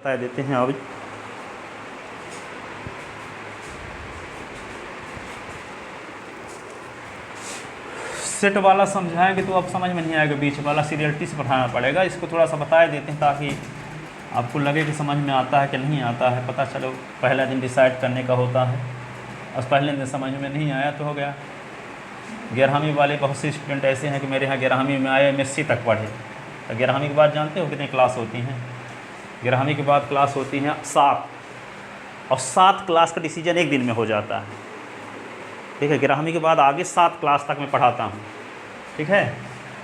बता देते हैं। अब सेट वाला समझाएंगे तो अब समझ में नहीं आएगा, बीच वाला सीरियलिटी से पढ़ाना पड़ेगा। इसको थोड़ा सा बता देते हैं ताकि आपको लगे कि समझ में आता है कि नहीं आता है, पता चलो पहला दिन डिसाइड करने का होता है। और पहले दिन समझ में नहीं आया तो हो गया। 11वीं वाले बहुत से स्टूडेंट ऐसे हैं कि मेरे यहाँ 11वीं में आए MSc तक पढ़े, तो 11वीं के बाद जानते हो कितनी क्लास होती हैं? 11वीं के बाद क्लास होती हैं 7, और 7 क्लास का डिसीजन एक दिन में हो जाता है। ठीक है, 11वीं के बाद आगे 7 क्लास तक मैं पढ़ाता हूँ। ठीक है,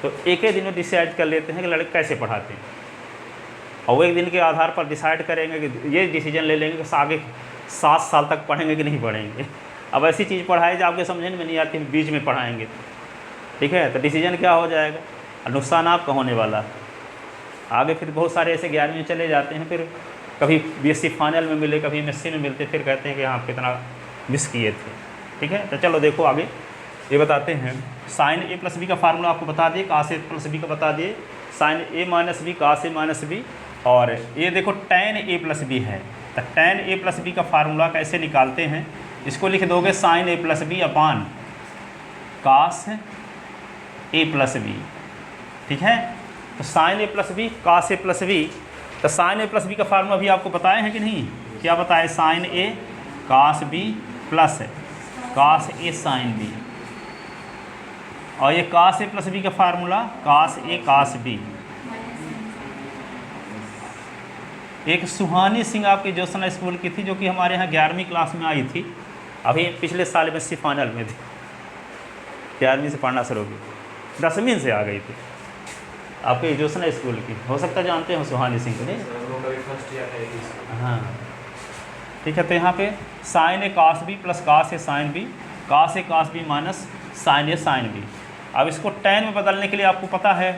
तो एक ही दिन में डिसाइड कर लेते हैं कि लड़के कैसे पढ़ाते हैं, और वो एक दिन के आधार पर डिसाइड करेंगे कि ये डिसीजन ले लेंगे कि आगे 7 साल तक पढ़ेंगे कि नहीं पढ़ेंगे। अब ऐसी चीज़ पढ़ाई जो आपके समझने में नहीं आती, बीच में पढ़ाएंगे। ठीक है, तो डिसीजन क्या हो जाएगा, नुकसान आपका होने वाला है। आगे फिर बहुत सारे ऐसे 11वीं में चले जाते हैं, फिर कभी BSc फाइनल में मिले, कभी MSc में मिलते, फिर कहते हैं कि हाँ कितना मिस किए थे। ठीक है, तो चलो देखो आगे ये बताते हैं। sin a + b का फार्मूला आपको बता दिए, cos a + b का बता दिए, sin a - b cos a - b, और ये देखो tan a + b है, तो tan a + b का फार्मूला कैसे निकालते हैं, इसको लिख दोगे sin a + b upon cos a + b। ठीक है, तो sin a + b cos a + b, तो sin a + b का फार्मूला भी आपको बताए हैं कि नहीं? क्या बताए? sin a cos b plus cos a sin b, और ये cos a + b का formula cos a cos b। एक सुहानी सिंह आपकी जोशना स्कूल की थी, जो कि हमारे यहाँ 11वीं क्लास में आई थी, अभी पिछले साल में फाइनल में थी, 11वीं से पढ़ना शुरू की, 10वीं से आ गई थी आपके जोशना स्कूल की, हो सकता जानते हो सुहानी सिंह को? नहीं, हाँ ठीक है। तो यहाँ पे sin a cos b plus cos a sin b, cos a cos b minus sin a sin b। अब इसको tan में बदलने के लिए आपको पता है,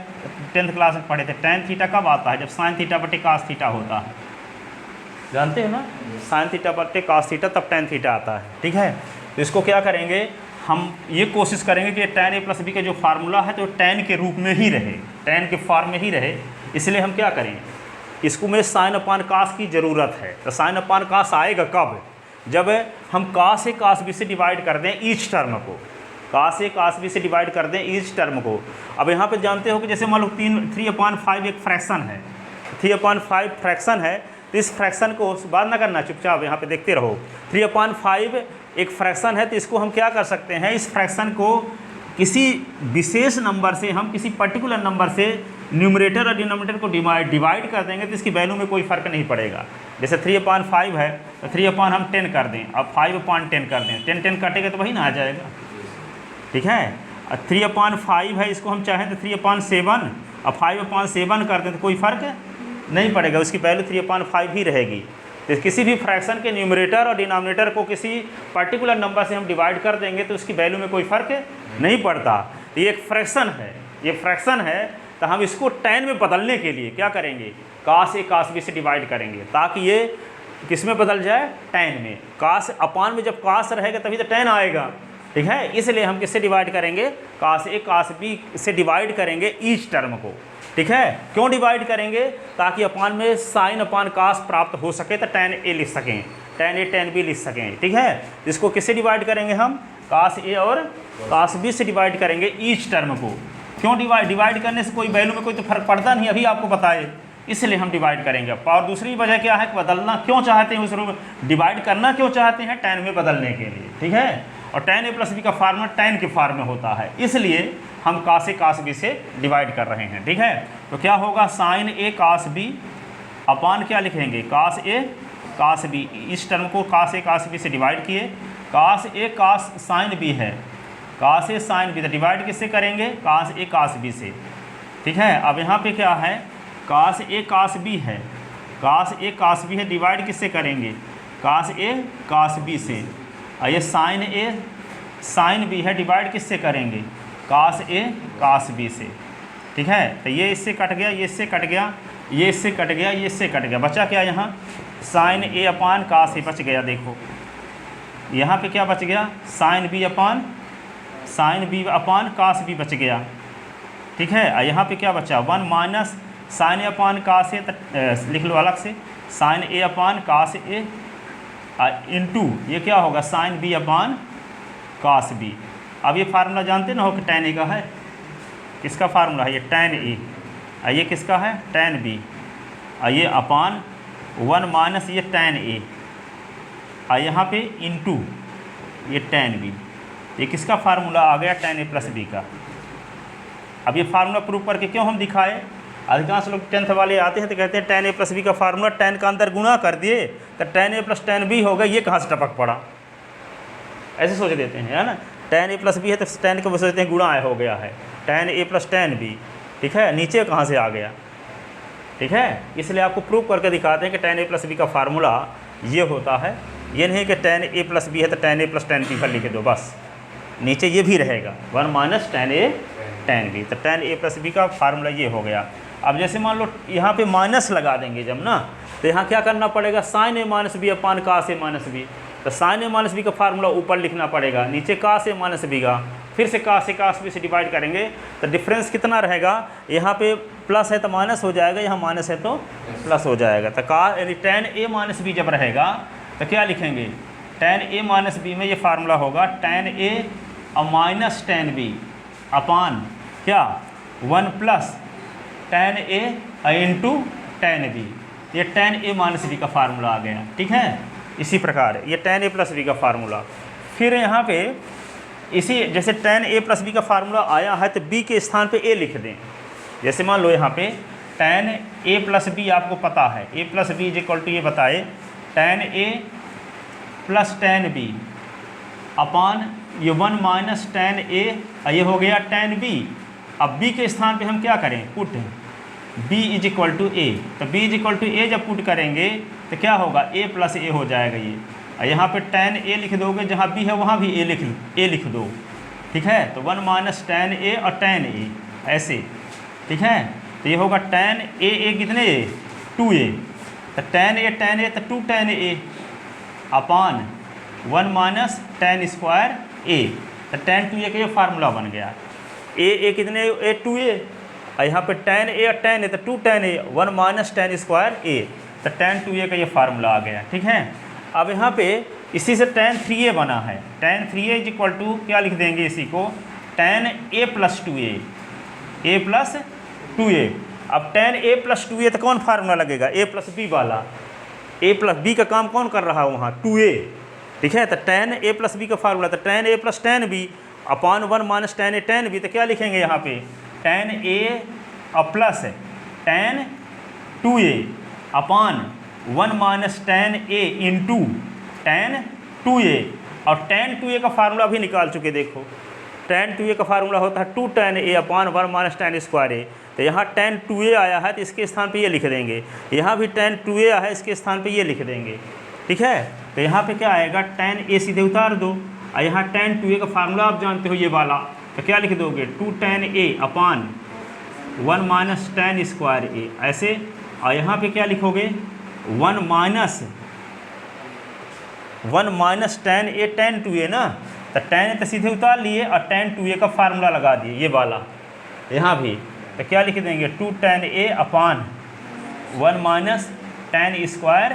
10th क्लास में पढ़े थे, tan थीटा कब आता है? जब sin थीटा बटे cos थीटा होता है, जानते हो ना, sin थीटा बटे cos थीटा, तब tan थीटा आता है। ठीक है, तो इसको क्या करेंगे, हम ये कोशिश करेंगे कि tan a + b का जो फार्मूला है तो tan के रूप में ही रहे, tan के फॉर्म में ही रहे। इसलिए हम क्या करें, इसको में sin अपान cos की ज़रूरत है। तो sin अपान cos आएगा कब? जब हम cos a cos b से डिवाइड कर दें ईच टर्म को, cos a cos b से डिवाइड कर दें ईच टर्म को। अब यहाँ पे जानते हो कि जैसे मान लो 3/5 एक फ्रैक्शन है, 3/5 फ्रैक्शन है, तो इस फ्रैक्शन को बात ना करना, चुपचाप यहाँ पे देखते रहो। 3/5 एक फ्रैक्शन है, तो इसको हम क्या कर सकते हैं, इस फ्रैक्शन को किसी विशेष नंबर से, हम किसी पर्टिकुलर नंबर से न्यूमरेटर और डिनोमिनेटर को डिवाइड कर देंगे, तो इसकी वैल्यू में कोई फ़र्क नहीं पड़ेगा। जैसे 3/5 है तो 3 हम 10 कर दें, अब 5/10 कर दें, 10 कटेगा तो वही ना आ जाएगा। ठीक है, और 3/5 है, इसको हम चाहें तो 3/7 और 5/7 कर दें तो कोई फ़र्क नहीं पड़ेगा, उसकी वैल्यू 3/5 ही रहेगी। तो किसी भी फ्रैक्शन के न्यूमरेटर और डिनोमिनेटर को किसी पर्टिकुलर नंबर से हम डिवाइड कर देंगे तो उसकी वैल्यू में कोई फ़र्क नहीं पड़ता। तो ये एक फ्रैक्शन है, ये फ्रैक्शन है, तो हम इसको tan में बदलने के लिए क्या करेंगे, cos a cos b से डिवाइड करेंगे, ताकि ये किस में बदल जाए, tan में। cos अपान में जब cos रहेगा तभी तो tan आएगा। ठीक है, इसलिए हम किससे डिवाइड करेंगे, cos a cos b से डिवाइड करेंगे ईच टर्म को। ठीक है, क्यों डिवाइड करेंगे, ताकि अपान में sin अपान cos प्राप्त हो सके, तो tan a लिख सकें, tan a tan b लिख सकें। ठीक है, इसको किससे डिवाइड करेंगे हम, cos a और cos b से डिवाइड करेंगे ईच टर्म को। क्यों डिवाइड करने से कोई वैल्यू में कोई तो फर्क पड़ता नहीं, अभी आपको बताए, इसलिए हम डिवाइड करेंगे। और दूसरी वजह क्या है, बदलना क्यों चाहते हैं, उस रूप डिवाइड करना क्यों चाहते हैं, tan में बदलने के लिए। ठीक है, और tan a + b का फार्मूला tan के फॉर्म में होता है, इसलिए हम cos a cos b से डिवाइड कर रहे हैं। ठीक है, तो क्या होगा, sin a cos b अपान क्या लिखेंगे, cos a cos b, इस टर्म को cos a cos b से डिवाइड किए, cos a cos sin b है, cos a sin b, तो डिवाइड किससे करेंगे, cos a cos b से। ठीक है, अब यहाँ पे क्या है, cos a cos b है, cos a cos b है, डिवाइड किससे करेंगे, cos a cos b से। और ये sin a sin b है, डिवाइड किससे करेंगे, cos a cos b से। ठीक है, तो ये इससे कट गया, ये इससे कट गया, ये इससे कट गया, ये इससे कट गया, बचा क्या यहाँ, sin a upon cos a बच गया। देखो यहाँ पे क्या बच गया, sin b अपान cos b बच गया। ठीक है, यहाँ पे क्या बचा, 1 minus sin a upon cos a, लिख लो अलग से, साइन ए अपान कास ए इंटू ये क्या होगा साइन बी अपान कास बी। अब ये फार्मूला जानते ना हो कि tan ए का है, किसका फार्मूला है ये tan ए, ये किसका है tan बी, ये अपान 1 माइनस ये tan ए, यहाँ पे इंटू ये tan बी। ये किसका फार्मूला आ गया tan ए प्लस बी का। अब ये फार्मूला प्रूव करके क्यों हम दिखाए, अधिकांश लोग 10th वाले आते हैं तो कहते हैं tan ए प्लस बी का फार्मूला tan का अंदर गुणा कर दिए तो tan a plus tan B होगा, ये कहाँ से टपक पड़ा, ऐसे सोच देते हैं, है ना। tan ए प्लस बी है तो tan को सोचते हैं गुणा हो गया है, tan a plus tan B, ठीक है, नीचे कहाँ से आ गया, ठीक है। इसलिए आपको प्रूव करके दिखाते हैं कि tan ए प्लस बी का फार्मूला ये होता है। ये नहीं कि tan ए प्लस बी है तो tan a plus tan B भर लिख दो बस, नीचे ये भी रहेगा 1 माइनस tan ए tan बी। तो tan ए प्लस बी का फार्मूला ये हो गया। अब जैसे मान लो यहाँ पे माइनस लगा देंगे जब ना, तो यहाँ क्या करना पड़ेगा साइन ए माइनस बी अपान कास ए माइनस बी। तो साइन ए माइनस बी का फार्मूला ऊपर लिखना पड़ेगा, नीचे कास ए माइनस बी का, फिर से कास बी से डिवाइड करेंगे तो डिफरेंस कितना रहेगा, यहाँ पे प्लस है तो माइनस हो जाएगा, यहाँ माइनस है तो प्लस हो जाएगा। तो यानी tan ए माइनस बी जब रहेगा तो क्या लिखेंगे, tan ए माइनस बी में ये फार्मूला होगा tan ए माइनस tan बी अपान क्या 1 प्लस tan ए इंटू tan बी। ये tan ए माइनस बी का फार्मूला आ गया, ठीक है। इसी प्रकार ये tan ए प्लस बी का फार्मूला, फिर यहाँ पे इसी जैसे tan ए प्लस बी का फार्मूला आया है तो b के स्थान पे a लिख दें। जैसे मान लो यहाँ पे tan ए प्लस बी आपको पता है, a plus b is equal to ये बताए tan a plus tan b upon ये 1 माइनस tan ए, ये हो गया tan बी। अब b के स्थान पे हम क्या करें, put b is equal to a. तो b is equal to a जब पुट करेंगे तो क्या होगा a प्लस ए हो जाएगा ये। यहाँ पे tan ए लिख दोगे, जहाँ b है वहाँ भी a लिख दो, ठीक है। तो 1 माइनस tan ए और tan ए ऐसे, ठीक है। तो ये होगा tan ए कितने 2a, तो tan ए तो 2 tan ए अपान 1 माइनस tan स्क्वायर ए। तो tan 2a का ये फार्मूला बन गया। ए कितने a 2a, यहाँ पे tan ए और tan ए तो 2 tan ए 1 माइनस tan स्क्वायर ए। तो tan 2a का ये फार्मूला आ गया, ठीक है। अब यहाँ पे इसी से tan 3a बना है, tan 3a is equal to क्या लिख देंगे इसी को tan a plus 2a, a plus 2a। अब tan a प्लस 2a तो कौन फार्मूला लगेगा, a प्लस b वाला, a प्लस b का काम कौन कर रहा है वहाँ 2a, ठीक है। तो tan a प्लस b का फार्मूला तो tan a plus tan b upon 1 minus tan a tan b। तो क्या लिखेंगे यहाँ पे tan a और plus tan 2a upon 1 minus tan a into tan 2a। और tan 2a का फार्मूला भी निकाल चुके, देखो tan 2a का फार्मूला होता है 2 tan a upon 1 minus tan square a। तो यहाँ tan 2a आया है तो इसके स्थान पे ये लिख देंगे, यहाँ भी tan 2a आया है इसके स्थान पे ये लिख देंगे, ठीक है। तो यहाँ पे क्या आएगा tan a सीधे उतार दो, और यहाँ tan 2a का फार्मूला आप जानते हो ये वाला, तो क्या लिख दोगे 2 tan a upon 1 minus tan square a ऐसे। और यहाँ पे क्या लिखोगे 1 minus tan a tan 2a ना, तो tan तो सीधे उतार लिए और tan 2a का फार्मूला लगा दिए ये वाला यहाँ भी। तो क्या लिख देंगे 2 tan a upon 1 minus tan square a,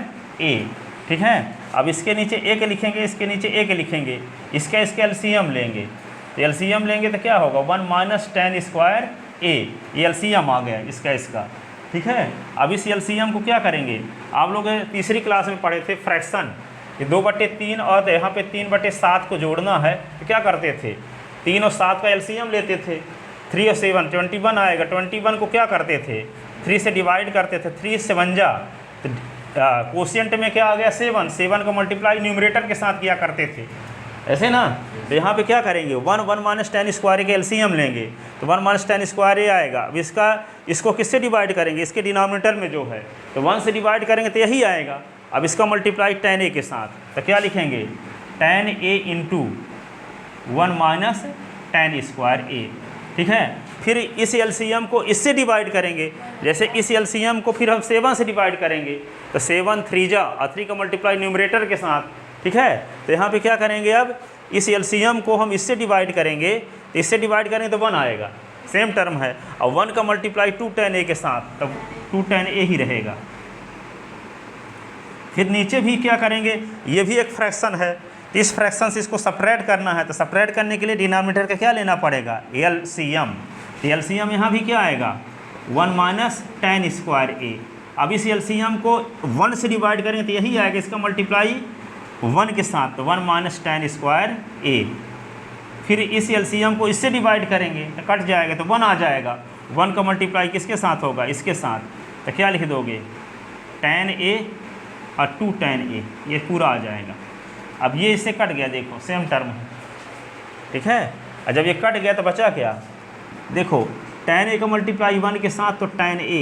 ठीक है। अब इसके नीचे एक लिखेंगे, इसके नीचे एक लिखेंगे, इसका एलसीएम लेंगे। तो एलसीएम लेंगे तो क्या होगा 1 माइनस tan स्क्वायर a, ये एलसीएम आ गया इसका, ठीक है। अब इस एलसीएम को क्या करेंगे, आप लोग तीसरी क्लास में पढ़े थे फ्रैक्शन, ये 2/3 और यहाँ पे 3/7 को जोड़ना है तो क्या करते थे 3 और 7 का एलसीएम लेते थे, 3 और 7 21 आएगा। 21 को क्या करते थे 3 से डिवाइड करते थे, 3 से 7 जा, तो कोशिएंट में क्या आ गया 7 को मल्टीप्लाई न्यूमरेटर के साथ किया करते थे, ऐसे ना। तो यहाँ पे क्या करेंगे 1 माइनस tan स्क्वायर के एलसीएम लेंगे, तो 1 माइनस tan स्क्वायर ए आएगा। अब इसको किससे डिवाइड करेंगे, इसके डिनोमिनेटर में जो है, तो 1 से डिवाइड करेंगे तो यही आएगा। अब इसका मल्टीप्लाई tan a के साथ, तो क्या लिखेंगे tan a into 1 minus tan square a, ठीक है। फिर इस एलसीएम को इससे डिवाइड करेंगे, जैसे इस एलसीएम को फिर हम 7 से डिवाइड करेंगे, तो 7 3 जा और 3 का मल्टीप्लाई न्यूमरेटर के साथ, ठीक है। तो यहाँ पे क्या करेंगे, अब इस एलसीएम को हम इससे डिवाइड करेंगे, तो इससे डिवाइड करेंगे तो 1 आएगा, सेम टर्म है। और 1 का मल्टीप्लाई 2 tan a के साथ, तब 2 tan a ही रहेगा, फिर नीचे भी क्या करेंगे, ये भी एक फ्रैक्शन है, तो इस फ्रैक्शन से इसको सेपरेट करना है, तो सेपरेट करने के लिए डिनोमिनेटर का क्या लेना पड़ेगा, एलसीएम। तो एलसीएम यहाँ भी क्या आएगा, 1 माइनस tan स्क्वायर ए। अब इस एलसीएम को 1 से डिवाइड करेंगे तो यही आएगा, इसका मल्टीप्लाई 1 के साथ, तो 1 माइनस tan स्क्वायर ए। फिर इस एलसीएम को इससे डिवाइड करेंगे तो कट जाएगा, तो 1 आ जाएगा। 1 का मल्टीप्लाई किसके साथ होगा, इसके साथ, तो क्या लिख दोगे, tan a और 2 tan a, ये पूरा आ जाएगा। अब ये इससे कट गया, देखो सेम टर्म है, ठीक है। और जब ये कट गया तो बचा क्या, देखो tan a का मल्टीप्लाई 1 के साथ तो tan a,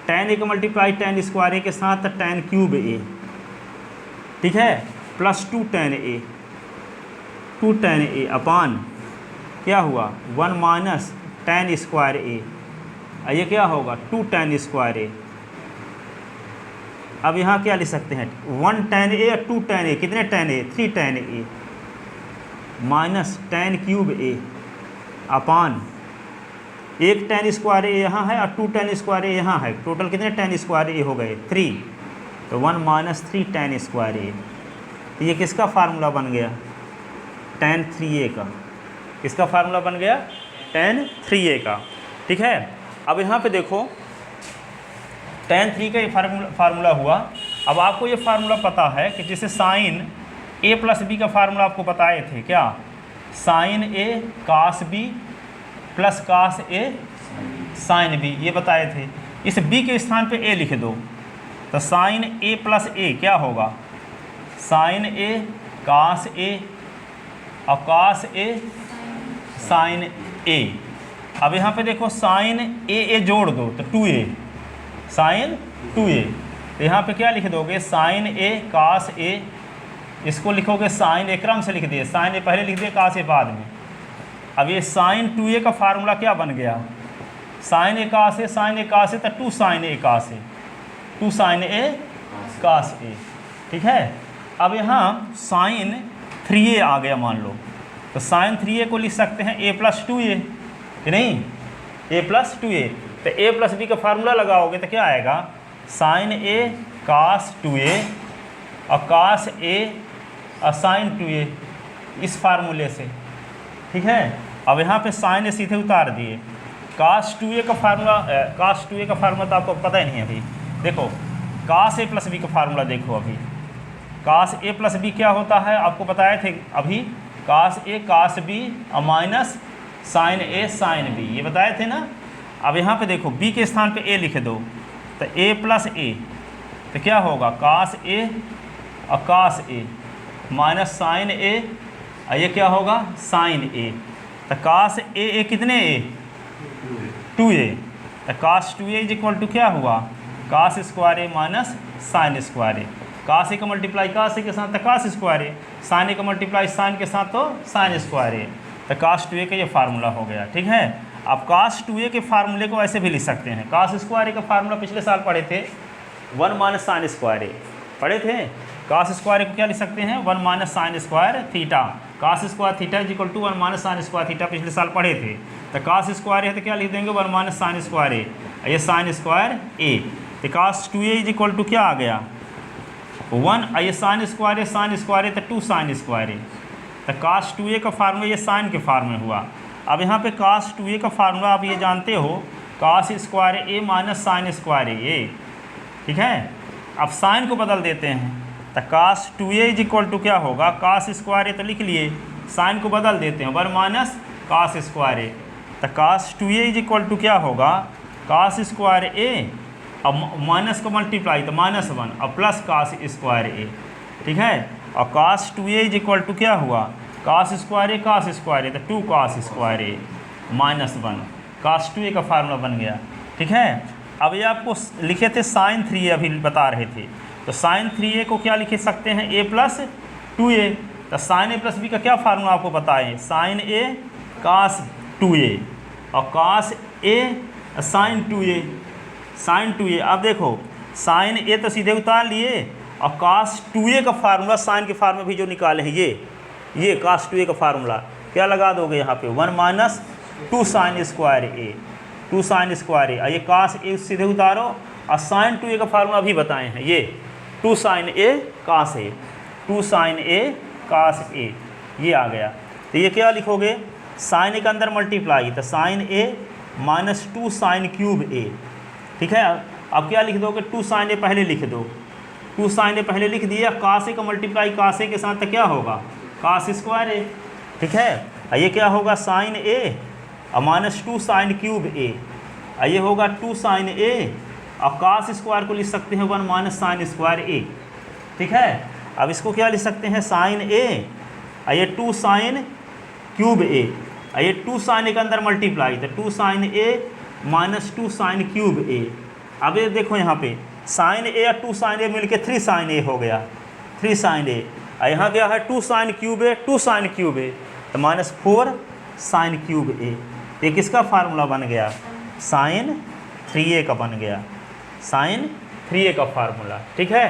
tan a का मल्टीप्लाई tan स्क्वायर a के साथ तो tan क्यूब a, ठीक है, plus 2 tan a, 2 tan a अपान क्या हुआ 1 माइनस tan स्क्वायर a, ये क्या होगा 2 tan स्क्वायर a। अब यहाँ क्या लिख सकते हैं, 1 tan a और 2 tan a, कितने tan a, 3 tan a minus tan cube a upon 1 tan square a यहाँ है और 2 tan स्क्वायर a यहाँ है, टोटल कितने tan स्क्वायर a हो गए 3, तो 1 माइनस 3 tan स्क्वायर a। तो ये किसका फार्मूला बन गया, tan 3a का, किसका फार्मूला बन गया, tan 3a का, ठीक है। अब यहाँ पे देखो tan 3 का ये फार्मूला हुआ। अब आपको ये फार्मूला पता है कि जिसे साइन a प्लस बी का फार्मूला आपको बताए थे, क्या, sine a cos b plus cos a sine b, ये बताए थे। इस b के स्थान पे a लिख दो, तो साइन a प्लस a क्या होगा, साइन a कास a और कास a साइन a। अब यहाँ पे देखो साइन a जोड़ दो तो 2a, साइन 2a, तो यहाँ पे क्या लिख दोगे, साइन a कास a, इसको लिखोगे साइन a, क्रम से लिख दिए, साइन a पहले लिख दिए, कास a बाद में। अब ये साइन 2a का फार्मूला क्या बन गया, sine a cos a, sine a cos a, तो 2 sine a cos a, 2 sine a cos a, ठीक है। अब यहाँ साइन 3a आ गया मान लो, तो साइन 3a को लिख सकते हैं a प्लस 2a, कि नहीं, a प्लस 2a। तो a प्लस b का फार्मूला लगाओगे तो क्या आएगा, साइन a कास 2a और कास a और साइन 2a, इस फार्मूले से, ठीक है। अब यहाँ पे साइन a सीधे उतार दिए, कास 2a का फार्मूला, कास 2a का फार्मूला तो आपको पता ही नहीं है अभी। देखो कास a प्लस b का फार्मूला देखो, अभी कास a प्लस b क्या होता है आपको बताए थे अभी, कास a कास b और minus sine a sine b, ये बताए थे ना। अब यहाँ पे देखो b के स्थान पे a लिख दो, तो a प्लस a, तो क्या होगा कास a और कास a माइनस साइन a, और ये क्या होगा साइन a, तो कास a कितने a, 2a, तो कास 2a इज इक्वल टू क्या हुआ, cos square a minus sine square a। Cos a का मल्टीप्लाई कास a के साथ तो cos square a, sine a का मल्टीप्लाई साइन के साथ तो साइन स्क्वायर a, तो कास 2a का ये फार्मूला हो गया, ठीक है। अब कास 2a के फार्मूले को ऐसे भी लिख सकते हैं, कास स्क्वायर a का फार्मूला पिछले साल पढ़े थे, 1 माइनस साइन स्क्वायर a पढ़े थे। कास स्क्वायर को क्या लिख सकते हैं, 1 minus sine square theta, cos square theta is equal to 1 minus sine square theta, पिछले साल पढ़े थे। तो कास स्क्वायर है तो क्या लिख देंगे, 1 माइनस साइन स्क्वायर a, ये साइन स्क्वायर a, तो कास 2a इज इक्वल टू क्या आ गया 1, ये साइन स्क्वायर है, साइन स्क्वायर है तो 2 साइन स्क्वायर है, तो कास 2a का फार्मूला ये साइन के फार्म में हुआ। अब यहाँ पे कास 2a का फार्मूला आप ये जानते हो, cos square a minus sine square a, ठीक है। अब साइन को बदल देते हैं, तो कास 2a इज इक्वल टू क्या होगा, कास स्क्वायर a तो लिख लिए, साइन को बदल देते हैं 1 माइनस कास स्क्वायर a, तो कास 2a इज इक्वल टू क्या होगा, कास स्क्वायर a अब माइनस का मल्टीप्लाई तो -1 और प्लस कास स्क्वायर a, ठीक है। और कास 2a इज इक्वल टू क्या हुआ, cos square a cos square a, तो 2 कास स्क्वायर a -1, कास 2a का फार्मूला बन गया, ठीक है। अब ये आपको लिखे थे साइन 3a, अभी बता रहे थे, तो साइन 3a को क्या लिख सकते हैं, a प्लस 2a, तो साइन a प्लस b का क्या फार्मूला आपको बताएं, साइन a कास 2a और कास a sign 2a, sign 2a। अब देखो साइन a तो सीधे उतार लिए, और कास 2a का फार्मूला साइन के फार्मूला भी जो निकाले हैं, ये कास 2a का फार्मूला क्या लगा दोगे यहाँ पे, 1 minus 2 sign square a, 2 sign square a, ये कास a सीधे उतारो, और साइन 2a का फार्मूला भी बताए हैं, ये 2 साइन ए कास ए, 2 साइन ए कास ए, ये आ गया। तो ये क्या लिखोगे, साइन ए के अंदर मल्टीप्लाई, तो साइन ए माइनस 2 साइन क्यूब ए, ठीक है। अब क्या लिख दोगे, 2 साइन ए पहले लिख दो, 2 साइन ए पहले लिख दिया, कास ए का मल्टीप्लाई कास ए के साथ तो क्या होगा, कास स्क्वायर ए, ठीक है। ये क्या होगा, साइन ए और माइनस 2 साइन क्यूब ए, ये होगा 2 साइन ए, अब कास स्क्वायर को लिख सकते हैं 1 माइनस साइन स्क्वायर ए, ठीक है। अब इसको क्या लिख सकते हैं, साइन ए, ये 2 साइन क्यूब ए, ये 2 साइन ए के अंदर मल्टीप्लाई, तो 2 साइन ए माइनस 2 साइन क्यूब ए। अब ये देखो यहाँ पे साइन ए और 2 साइन ए मिलके 3 साइन ए हो गया, 3 साइन ए। यहाँ क्या है, 2 साइन क्यूब ए, 2 साइन क्यूब ए, तो माइनस 4 साइन क्यूब ए। ये किसका फार्मूला बन गया, साइन 3a का बन गया, साइन 3a का फार्मूला, ठीक है।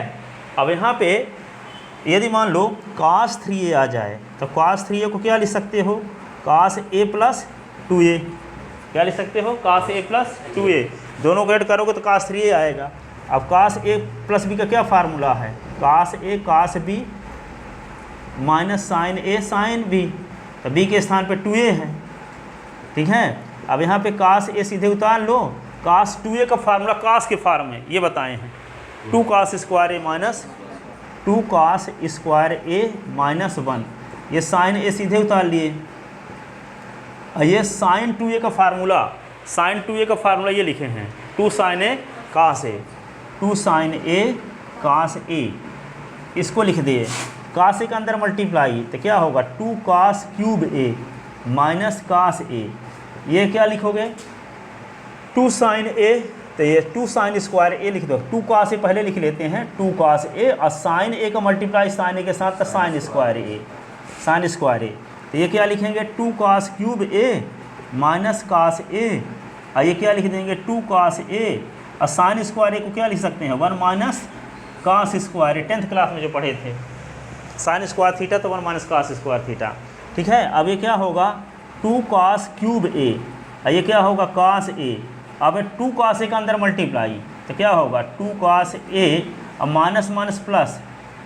अब यहाँ पे यदि मान लो cos 3a आ जाए, तो cos 3a को क्या लिख सकते हो, cos a प्लस 2a, क्या लिख सकते हो, cos a प्लस 2a, दोनों को ऐड करोगे तो cos 3a आएगा। अब cos a प्लस b का क्या फार्मूला है, cos a cos b minus sine a sine b, तो b के स्थान पे 2a है, ठीक है। अब यहाँ पे cos a सीधे उतार लो, cos 2a का फार्मूला cos के फार्म में ये बताए हैं, 2 cos square a minus 2 cos square a minus 1, ये साइन a सीधे उतार लिए। ये साइन 2a का फार्मूला, साइन 2a का फार्मूला ये लिखे हैं, 2 sine a cos a, 2 sine a cos a, इसको लिख दिए, cos a के अंदर मल्टीप्लाई, तो क्या होगा 2 cos cube a minus cos a, ये क्या लिखोगे 2 साइन a, तो ये 2 साइन स्क्वायर a लिख दो, 2 cos a पहले लिख लेते हैं, 2 cos a और साइन a का मल्टीप्लाई साइन a के साथ, तो sign square a, sign square a, तो ये क्या लिखेंगे 2 cos cube a minus cos a, और ये क्या लिख देंगे 2 cos a, और साइन स्क्वायर a को क्या लिख सकते हैं 1 minus cos square a, 10th class में जो पढ़े थे, साइन स्क्वायर थीटा तो 1 माइनस cos स्क्वायर थीटा, ठीक है। अब ये क्या होगा 2 cos क्यूब a, और ये क्या होगा cos a, अब 2 cos a का अंदर मल्टीप्लाई, तो क्या होगा 2 cos a और माइनस माइनस प्लस,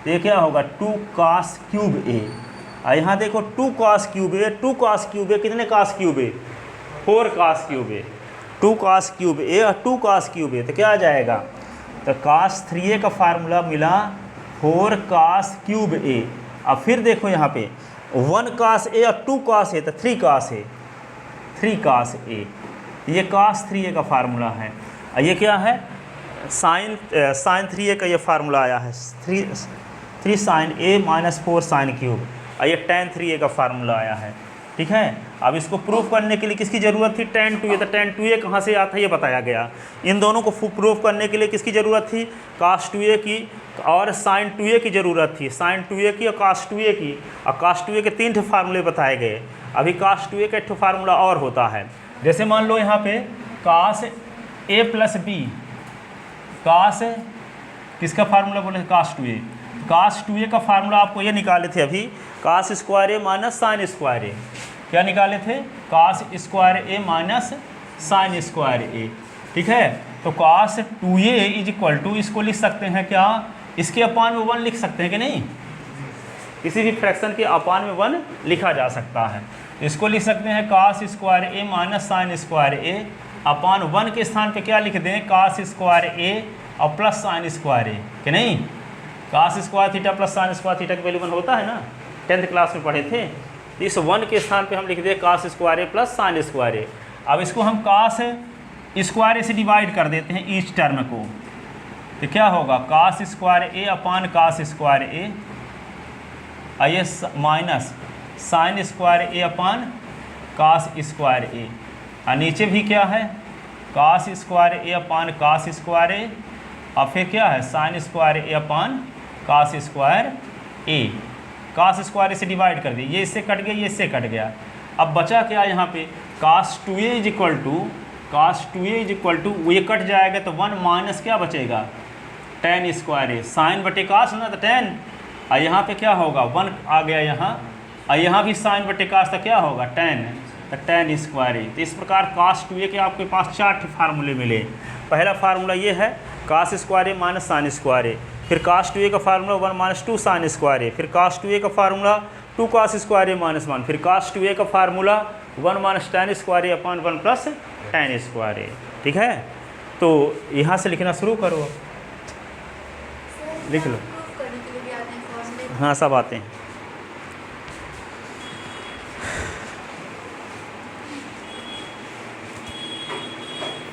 तो ये क्या होगा 2 cos क्यूब a, और यहाँ देखो 2 cos cube a, 2 cos cube a, कितने cos cube a, 4 cos cube a, 2 cos cube a और 2 cos क्यूब a, तो क्या आ जाएगा, तो cos 3a का फार्मूला मिला 4 cos क्यूब a। अब फिर देखो यहाँ पे 1 cos a और 2 cos a, तो 3 cos a, 3 cos a, ये cos 3a का फार्मूला है। ये क्या है, साइन 3a का ये फार्मूला आया है, 3 sine a minus 4 sine cube, ये tan 3a का फार्मूला आया है, ठीक है। अब इसको प्रूफ करने के लिए किसकी ज़रूरत थी, tan 2a, तो tan 2a कहाँ से आता है ये बताया गया। इन दोनों को प्रूफ करने के लिए किसकी ज़रूरत थी, cos 2a की और sin 2a की ज़रूरत थी, sin 2a की और cos 2a की, और cos 2a के 3 फार्मूले बताए गए। अभी cos 2a का 1 फार्मूला और होता है, जैसे मान लो यहाँ पे cos a plus b, cos किसका फार्मूला बोले, cos 2a, cos 2a का फार्मूला आपको ये निकाले थे अभी, cos square a minus sine square a, क्या निकाले थे, cos square a minus sine square a, ठीक है। तो cos 2a is equal to, इसको लिख सकते हैं क्या, इसके अपान में 1 लिख सकते हैं कि नहीं, किसी भी फ्रैक्शन के अपान में 1 लिखा जा सकता है, इसको लिख सकते हैं cos square a minus sine square a अपान 1 के स्थान पे क्या लिख दें, cos स्क्वायर a और प्लस साइन स्क्वायर a, कि नहीं, cos square theta plus sign square theta की वैल्यू 1 होता है ना, 10th क्लास में पढ़े थे। इस 1 के स्थान पे हम लिख दें cos square a plus sign square a। अब इसको हम cos स्क्वायर a से डिवाइड कर देते हैं ईच टर्म को, तो क्या होगा cos square a upon cos square a, ये minus sine square a upon cos square a, और नीचे भी क्या है cos square a upon cos square a, और फिर क्या है sign square a upon cos square a, cos square a से डिवाइड कर दिए, ये इससे कट गया, ये इससे कट गया। अब बचा क्या यहाँ पे, cos 2a is equal to, cos 2a is equal to, ये कट जाएगा तो 1 माइनस क्या बचेगा, tan स्क्वायर a, साइन बटे cos ना तो tan, और यहाँ पे क्या होगा 1 आ गया यहाँ, और यहाँ भी साइन बटे cos तो क्या होगा tan, तो tan स्क्वायर a। तो इस प्रकार cos 2a के आपके पास 4 फार्मूले मिले। पहला फार्मूला ये है cos square a minus sine square a, फिर cos 2a का फार्मूला 1 माइनस 2 साइन स्क्वायर ए, फिर cos 2a का फार्मूला 2 cos स्क्वायर ए माइनस 1, फिर cos 2a का फार्मूला 1 माइनस tan स्क्वायर ए अपॉन 1 प्लस tan स्क्वायर ए। ठीक है, तो यहाँ से लिखना शुरू करो, लिख लो। हाँ सब आते हैं।